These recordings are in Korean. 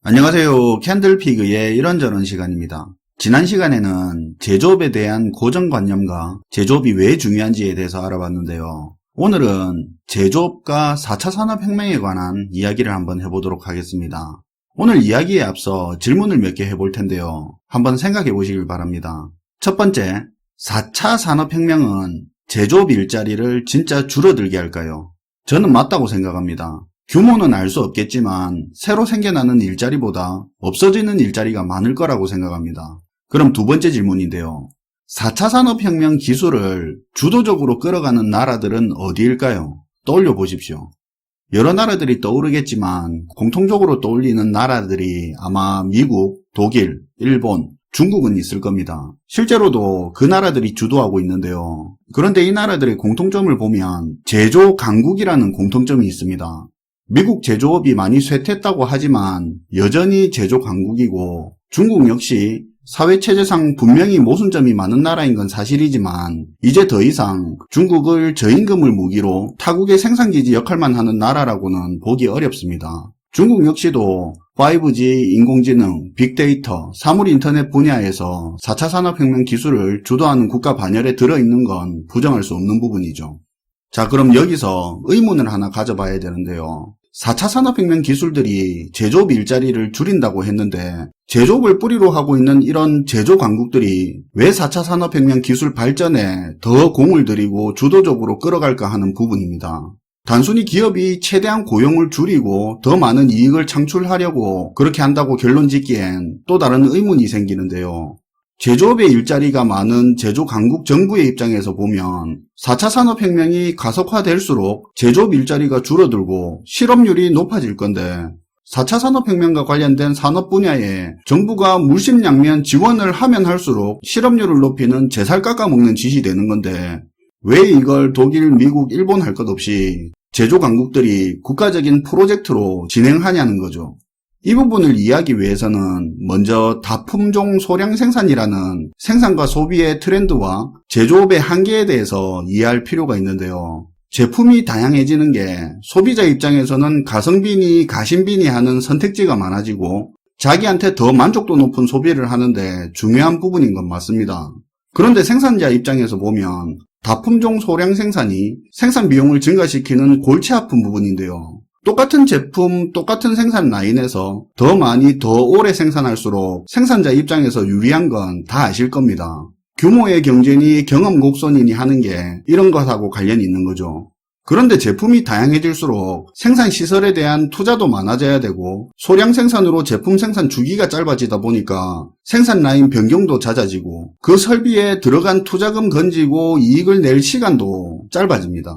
안녕하세요. 캔들피그의 이런저런 시간입니다. 지난 시간에는 제조업에 대한 고정관념과 제조업이 왜 중요한지에 대해서 알아봤는데요. 오늘은 제조업과 4차 산업혁명에 관한 이야기를 한번 해보도록 하겠습니다. 오늘 이야기에 앞서 질문을 몇 개 해볼 텐데요. 한번 생각해 보시길 바랍니다. 첫 번째, 4차 산업혁명은 제조업 일자리를 진짜 줄어들게 할까요? 저는 맞다고 생각합니다. 규모는 알 수 없겠지만 새로 생겨나는 일자리보다 없어지는 일자리가 많을 거라고 생각합니다. 그럼 두 번째 질문인데요. 4차 산업혁명 기술을 주도적으로 끌어가는 나라들은 어디일까요? 떠올려 보십시오. 여러 나라들이 떠오르겠지만 공통적으로 떠올리는 나라들이 아마 미국, 독일, 일본, 중국은 있을 겁니다. 실제로도 그 나라들이 주도하고 있는데요. 그런데 이 나라들의 공통점을 보면 제조 강국이라는 공통점이 있습니다. 미국 제조업이 많이 쇠퇴했다고 하지만 여전히 제조 강국이고, 중국 역시 사회체제상 분명히 모순점이 많은 나라인 건 사실이지만 이제 더 이상 중국을 저임금을 무기로 타국의 생산기지 역할만 하는 나라라고는 보기 어렵습니다. 중국 역시도 5G, 인공지능, 빅데이터, 사물인터넷 분야에서 4차 산업혁명 기술을 주도하는 국가 반열에 들어있는 건 부정할 수 없는 부분이죠. 자, 그럼 여기서 의문을 하나 가져봐야 되는데요. 4차 산업혁명 기술들이 제조업 일자리를 줄인다고 했는데 제조업을 뿌리로 하고 있는 이런 제조 강국들이 왜 4차 산업혁명 기술 발전에 더 공을 들이고 주도적으로 끌어갈까 하는 부분입니다. 단순히 기업이 최대한 고용을 줄이고 더 많은 이익을 창출하려고 그렇게 한다고 결론 짓기엔 또 다른 의문이 생기는데요. 제조업의 일자리가 많은 제조 강국 정부의 입장에서 보면 4차 산업혁명이 가속화될수록 제조업 일자리가 줄어들고 실업률이 높아질 건데 4차 산업혁명과 관련된 산업 분야에 정부가 물심양면 지원을 하면 할수록 실업률을 높이는 제살 깎아먹는 짓이 되는 건데 왜 이걸 독일, 미국, 일본 할 것 없이 제조 강국들이 국가적인 프로젝트로 진행하냐는 거죠. 이 부분을 이해하기 위해서는 먼저 다품종 소량 생산이라는 생산과 소비의 트렌드와 제조업의 한계에 대해서 이해할 필요가 있는데요. 제품이 다양해지는 게 소비자 입장에서는 가성비니 가심비니 하는 선택지가 많아지고 자기한테 더 만족도 높은 소비를 하는데 중요한 부분인 건 맞습니다. 그런데 생산자 입장에서 보면 다품종 소량 생산이 생산 비용을 증가시키는 골치 아픈 부분인데요. 똑같은 제품, 똑같은 생산 라인에서 더 많이 더 오래 생산할수록 생산자 입장에서 유리한 건 다 아실 겁니다. 규모의 경쟁이 경험 곡선이니 하는 게 이런 것하고 관련이 있는 거죠. 그런데 제품이 다양해질수록 생산 시설에 대한 투자도 많아져야 되고 소량 생산으로 제품 생산 주기가 짧아지다 보니까 생산 라인 변경도 잦아지고 그 설비에 들어간 투자금 건지고 이익을 낼 시간도 짧아집니다.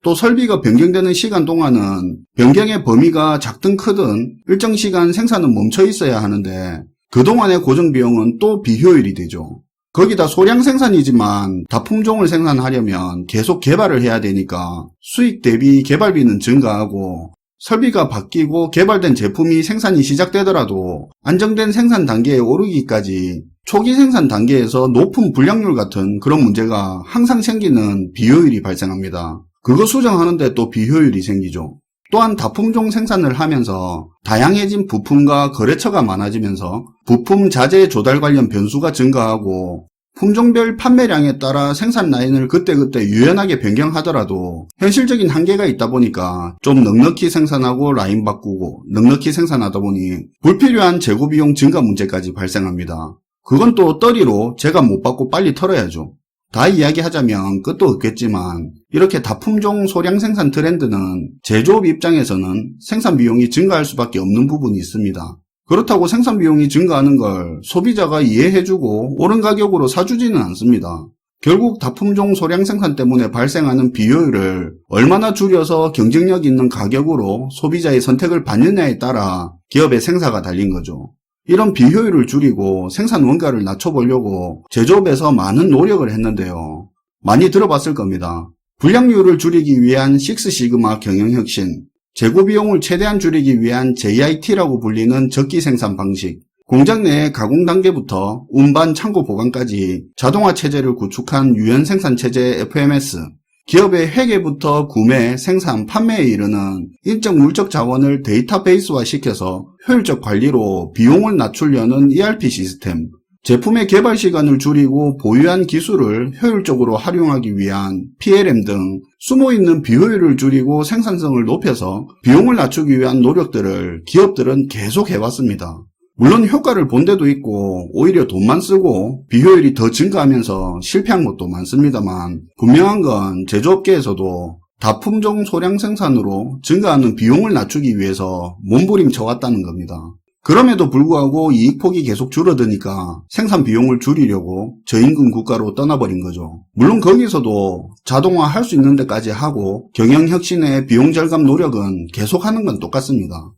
또 설비가 변경되는 시간 동안은 변경의 범위가 작든 크든 일정 시간 생산은 멈춰 있어야 하는데 그동안의 고정비용은 또 비효율이 되죠. 거기다 소량 생산이지만 다품종을 생산하려면 계속 개발을 해야 되니까 수익 대비 개발비는 증가하고 설비가 바뀌고 개발된 제품이 생산이 시작되더라도 안정된 생산 단계에 오르기까지 초기 생산 단계에서 높은 불량률 같은 그런 문제가 항상 생기는 비효율이 발생합니다. 그거 수정하는데 또 비효율이 생기죠. 또한 다품종 생산을 하면서 다양해진 부품과 거래처가 많아지면서 부품 자재 조달 관련 변수가 증가하고 품종별 판매량에 따라 생산 라인을 그때그때 유연하게 변경하더라도 현실적인 한계가 있다 보니까 좀 넉넉히 생산하고 라인 바꾸고 넉넉히 생산하다 보니 불필요한 재고 비용 증가 문제까지 발생합니다. 그건 또 떨이로 제가 못 받고 빨리 털어야죠. 다 이야기하자면 끝도 없겠지만 이렇게 다품종 소량 생산 트렌드는 제조업 입장에서는 생산 비용이 증가할 수밖에 없는 부분이 있습니다. 그렇다고 생산 비용이 증가하는 걸 소비자가 이해해주고 옳은 가격으로 사주지는 않습니다. 결국 다품종 소량 생산 때문에 발생하는 비효율을 얼마나 줄여서 경쟁력 있는 가격으로 소비자의 선택을 받느냐에 따라 기업의 생사가 달린 거죠. 이런 비효율을 줄이고 생산 원가를 낮춰보려고 제조업에서 많은 노력을 했는데요. 많이 들어봤을 겁니다. 불량률을 줄이기 위한 식스시그마 경영혁신, 재고 비용을 최대한 줄이기 위한 JIT라고 불리는 적기 생산 방식, 공장 내 가공 단계부터 운반, 창고, 보관까지 자동화 체제를 구축한 유연 생산 체제 FMS, 기업의 회계부터 구매, 생산, 판매에 이르는 인적 물적 자원을 데이터베이스화 시켜서 효율적 관리로 비용을 낮추려는 ERP 시스템, 제품의 개발 시간을 줄이고 보유한 기술을 효율적으로 활용하기 위한 PLM 등 숨어있는 비효율을 줄이고 생산성을 높여서 비용을 낮추기 위한 노력들을 기업들은 계속 해왔습니다. 물론 효과를 본 데도 있고 오히려 돈만 쓰고 비효율이 더 증가하면서 실패한 것도 많습니다만, 분명한 건 제조업계에서도 다품종 소량 생산으로 증가하는 비용을 낮추기 위해서 몸부림쳐왔다는 겁니다. 그럼에도 불구하고 이익폭이 계속 줄어드니까 생산 비용을 줄이려고 저임금 국가로 떠나버린 거죠. 물론 거기서도 자동화 할 수 있는 데까지 하고 경영혁신의 비용 절감 노력은 계속하는 건 똑같습니다.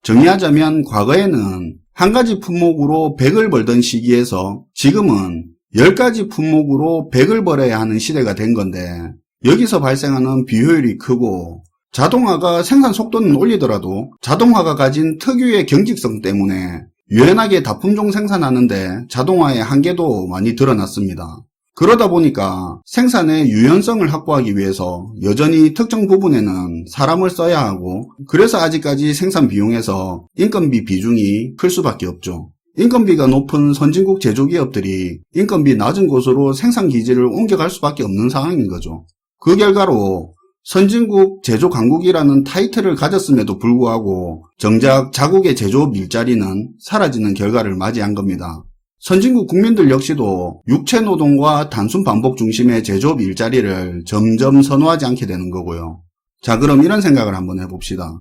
정리하자면 과거에는 한 가지 품목으로 100을 벌던 시기에서 지금은 10가지 품목으로 100을 벌어야 하는 시대가 된 건데, 여기서 발생하는 비효율이 크고 자동화가 생산 속도는 올리더라도 자동화가 가진 특유의 경직성 때문에 유연하게 다품종 생산하는데 자동화의 한계도 많이 드러났습니다. 그러다 보니까 생산의 유연성을 확보하기 위해서 여전히 특정 부분에는 사람을 써야 하고, 그래서 아직까지 생산 비용에서 인건비 비중이 클 수밖에 없죠. 인건비가 높은 선진국 제조기업들이 인건비 낮은 곳으로 생산 기지를 옮겨갈 수밖에 없는 상황인 거죠. 그 결과로 선진국 제조 강국이라는 타이틀을 가졌음에도 불구하고 정작 자국의 제조업 일자리는 사라지는 결과를 맞이한 겁니다. 선진국 국민들 역시도 육체 노동과 단순 반복 중심의 제조업 일자리를 점점 선호하지 않게 되는 거고요. 자, 그럼 이런 생각을 한번 해봅시다.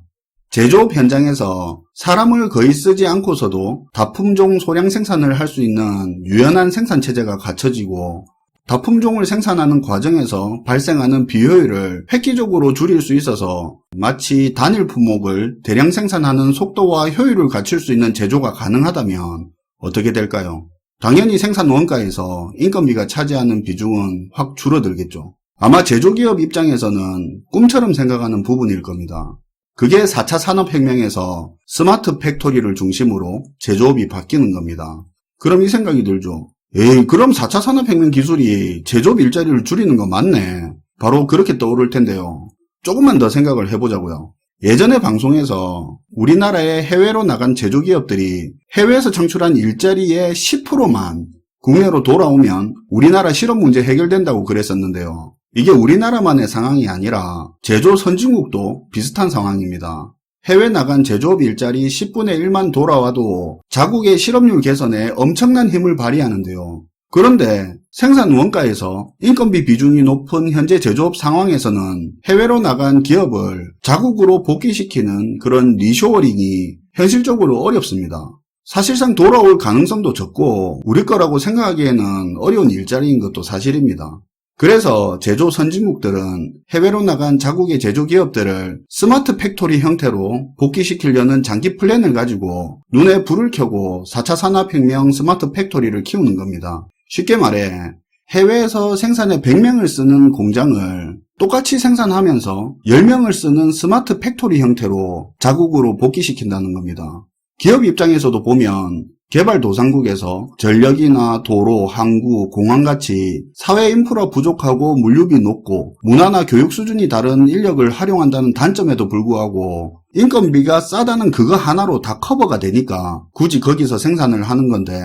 제조업 현장에서 사람을 거의 쓰지 않고서도 다품종 소량 생산을 할 수 있는 유연한 생산 체제가 갖춰지고, 다품종을 생산하는 과정에서 발생하는 비효율을 획기적으로 줄일 수 있어서 마치 단일 품목을 대량 생산하는 속도와 효율을 갖출 수 있는 제조가 가능하다면 어떻게 될까요? 당연히 생산 원가에서 인건비가 차지하는 비중은 확 줄어들겠죠. 아마 제조기업 입장에서는 꿈처럼 생각하는 부분일 겁니다. 그게 4차 산업혁명에서 스마트 팩토리를 중심으로 제조업이 바뀌는 겁니다. 그럼 이 생각이 들죠. 에이, 그럼 4차 산업혁명 기술이 제조업 일자리를 줄이는 거 맞네. 바로 그렇게 떠오를 텐데요. 조금만 더 생각을 해보자고요. 예전에 방송에서 우리나라의 해외로 나간 제조기업들이 해외에서 창출한 일자리의 10%만 국내로 돌아오면 우리나라 실업 문제 해결된다고 그랬었는데요. 이게 우리나라만의 상황이 아니라 제조 선진국도 비슷한 상황입니다. 해외 나간 제조업 일자리 10분의 1만 돌아와도 자국의 실업률 개선에 엄청난 힘을 발휘하는데요. 그런데 생산 원가에서 인건비 비중이 높은 현재 제조업 상황에서는 해외로 나간 기업을 자국으로 복귀시키는 그런 리쇼어링이 현실적으로 어렵습니다. 사실상 돌아올 가능성도 적고 우리 거라고 생각하기에는 어려운 일자리인 것도 사실입니다. 그래서 제조 선진국들은 해외로 나간 자국의 제조기업들을 스마트 팩토리 형태로 복귀시키려는 장기 플랜을 가지고 눈에 불을 켜고 4차 산업혁명 스마트 팩토리를 키우는 겁니다. 쉽게 말해 해외에서 생산에 100명을 쓰는 공장을 똑같이 생산하면서 10명을 쓰는 스마트 팩토리 형태로 자국으로 복귀시킨다는 겁니다. 기업 입장에서도 보면 개발도상국에서 전력이나 도로, 항구, 공항같이 사회 인프라 부족하고 물류비 높고 문화나 교육 수준이 다른 인력을 활용한다는 단점에도 불구하고 인건비가 싸다는 그거 하나로 다 커버가 되니까 굳이 거기서 생산을 하는 건데,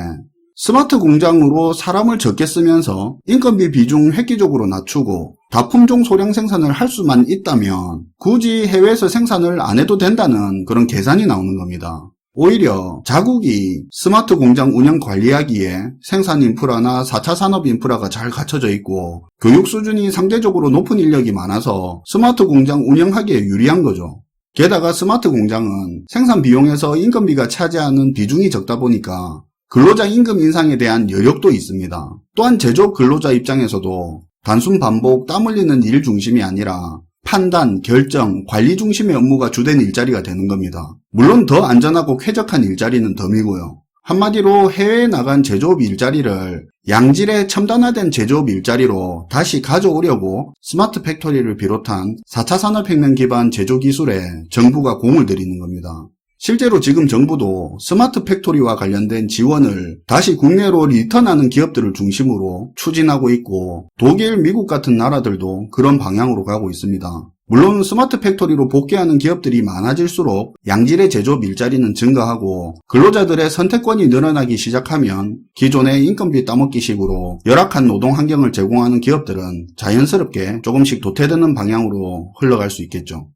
스마트 공장으로 사람을 적게 쓰면서 인건비 비중 획기적으로 낮추고 다품종 소량 생산을 할 수만 있다면 굳이 해외에서 생산을 안 해도 된다는 그런 계산이 나오는 겁니다. 오히려 자국이 스마트 공장 운영 관리하기에 생산 인프라나 4차 산업 인프라가 잘 갖춰져 있고 교육 수준이 상대적으로 높은 인력이 많아서 스마트 공장 운영하기에 유리한 거죠. 게다가 스마트 공장은 생산 비용에서 인건비가 차지하는 비중이 적다 보니까 근로자 임금 인상에 대한 여력도 있습니다. 또한 제조업 근로자 입장에서도 단순 반복 땀 흘리는 일 중심이 아니라 판단, 결정, 관리 중심의 업무가 주된 일자리가 되는 겁니다. 물론 더 안전하고 쾌적한 일자리는 덤이고요. 한마디로 해외에 나간 제조업 일자리를 양질의 첨단화된 제조업 일자리로 다시 가져오려고 스마트 팩토리를 비롯한 4차 산업혁명 기반 제조기술에 정부가 공을 들이는 겁니다. 실제로 지금 정부도 스마트 팩토리와 관련된 지원을 다시 국내로 리턴하는 기업들을 중심으로 추진하고 있고, 독일, 미국 같은 나라들도 그런 방향으로 가고 있습니다. 물론 스마트 팩토리로 복귀하는 기업들이 많아질수록 양질의 제조업 일자리는 증가하고, 근로자들의 선택권이 늘어나기 시작하면 기존의 인건비 따먹기식으로 열악한 노동 환경을 제공하는 기업들은 자연스럽게 조금씩 도태되는 방향으로 흘러갈 수 있겠죠.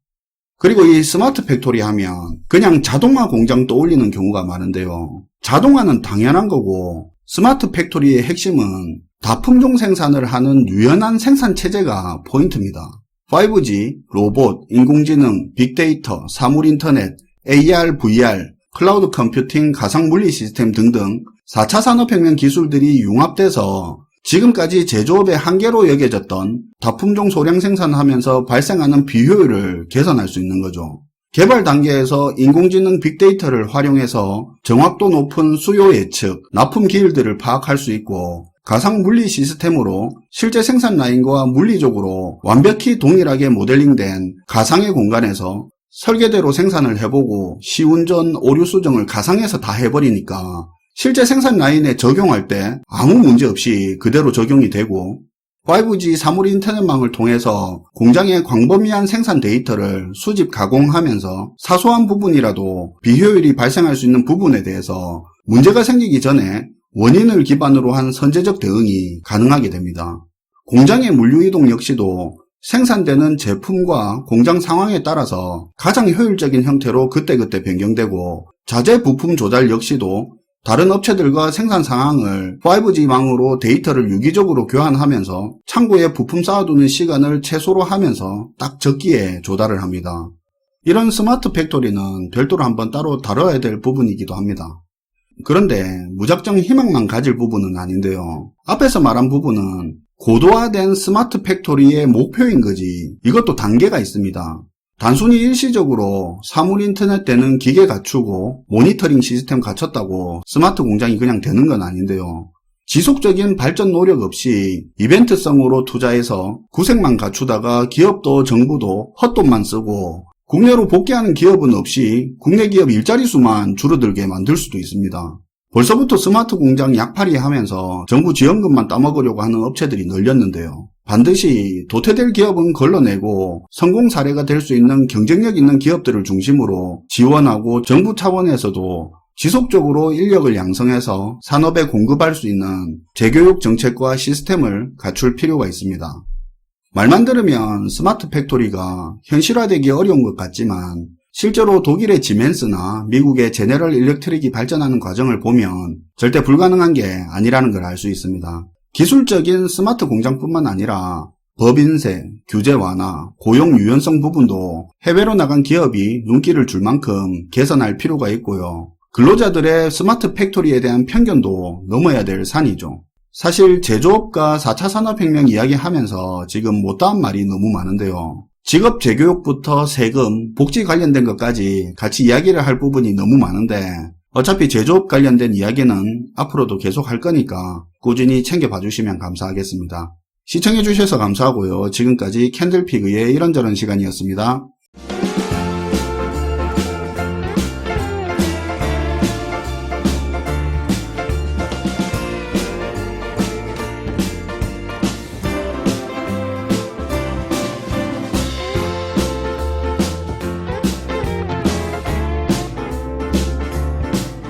그리고 이 스마트 팩토리 하면 그냥 자동화 공장 떠올리는 경우가 많은데요. 자동화는 당연한 거고, 스마트 팩토리의 핵심은 다품종 생산을 하는 유연한 생산 체제가 포인트입니다. 5G, 로봇, 인공지능, 빅데이터, 사물인터넷, AR, VR, 클라우드 컴퓨팅, 가상물리 시스템 등등 4차 산업혁명 기술들이 융합돼서 지금까지 제조업의 한계로 여겨졌던 다품종 소량 생산하면서 발생하는 비효율을 개선할 수 있는 거죠. 개발 단계에서 인공지능 빅데이터를 활용해서 정확도 높은 수요 예측, 납품 기일들을 파악할 수 있고, 가상물리 시스템으로 실제 생산 라인과 물리적으로 완벽히 동일하게 모델링된 가상의 공간에서 설계대로 생산을 해보고 시운전, 오류 수정을 가상에서 다 해버리니까 실제 생산 라인에 적용할 때 아무 문제 없이 그대로 적용이 되고, 5G 사물 인터넷망을 통해서 공장의 광범위한 생산 데이터를 수집 가공하면서 사소한 부분이라도 비효율이 발생할 수 있는 부분에 대해서 문제가 생기기 전에 원인을 기반으로 한 선제적 대응이 가능하게 됩니다. 공장의 물류 이동 역시도 생산되는 제품과 공장 상황에 따라서 가장 효율적인 형태로 그때그때 변경되고, 자재 부품 조달 역시도 다른 업체들과 생산 상황을 5G망으로 데이터를 유기적으로 교환하면서 창고에 부품 쌓아두는 시간을 최소로 하면서 딱 적기에 조달을 합니다. 이런 스마트 팩토리는 별도로 한번 따로 다뤄야 될 부분이기도 합니다. 그런데 무작정 희망만 가질 부분은 아닌데요. 앞에서 말한 부분은 고도화된 스마트 팩토리의 목표인 거지, 이것도 단계가 있습니다. 단순히 일시적으로 사물 인터넷 되는 기계 갖추고 모니터링 시스템 갖췄다고 스마트 공장이 그냥 되는 건 아닌데요. 지속적인 발전 노력 없이 이벤트성으로 투자해서 구색만 갖추다가 기업도 정부도 헛돈만 쓰고 국내로 복귀하는 기업은 없이 국내 기업 일자리 수만 줄어들게 만들 수도 있습니다. 벌써부터 스마트 공장 약팔이 하면서 정부 지원금만 따먹으려고 하는 업체들이 늘렸는데요. 반드시 도태될 기업은 걸러내고 성공 사례가 될 수 있는 경쟁력 있는 기업들을 중심으로 지원하고, 정부 차원에서도 지속적으로 인력을 양성해서 산업에 공급할 수 있는 재교육 정책과 시스템을 갖출 필요가 있습니다. 말만 들으면 스마트 팩토리가 현실화되기 어려운 것 같지만 실제로 독일의 지멘스나 미국의 제네럴 일렉트릭이 발전하는 과정을 보면 절대 불가능한 게 아니라는 걸 알 수 있습니다. 기술적인 스마트 공장뿐만 아니라 법 인쇄, 규제 완화, 고용 유연성 부분도 해외로 나간 기업이 눈길을 줄 만큼 개선할 필요가 있고요. 근로자들의 스마트 팩토리에 대한 편견도 넘어야 될 산이죠. 사실 제조업과 4차 산업혁명 이야기하면서 지금 못다한 말이 너무 많은데요. 직업 재교육부터 세금, 복지 관련된 것까지 같이 이야기를 할 부분이 너무 많은데, 어차피 제조업 관련된 이야기는 앞으로도 계속 할 거니까 꾸준히 챙겨봐 주시면 감사하겠습니다. 시청해 주셔서 감사하고요. 지금까지 캔들피그의 이런저런 시간이었습니다.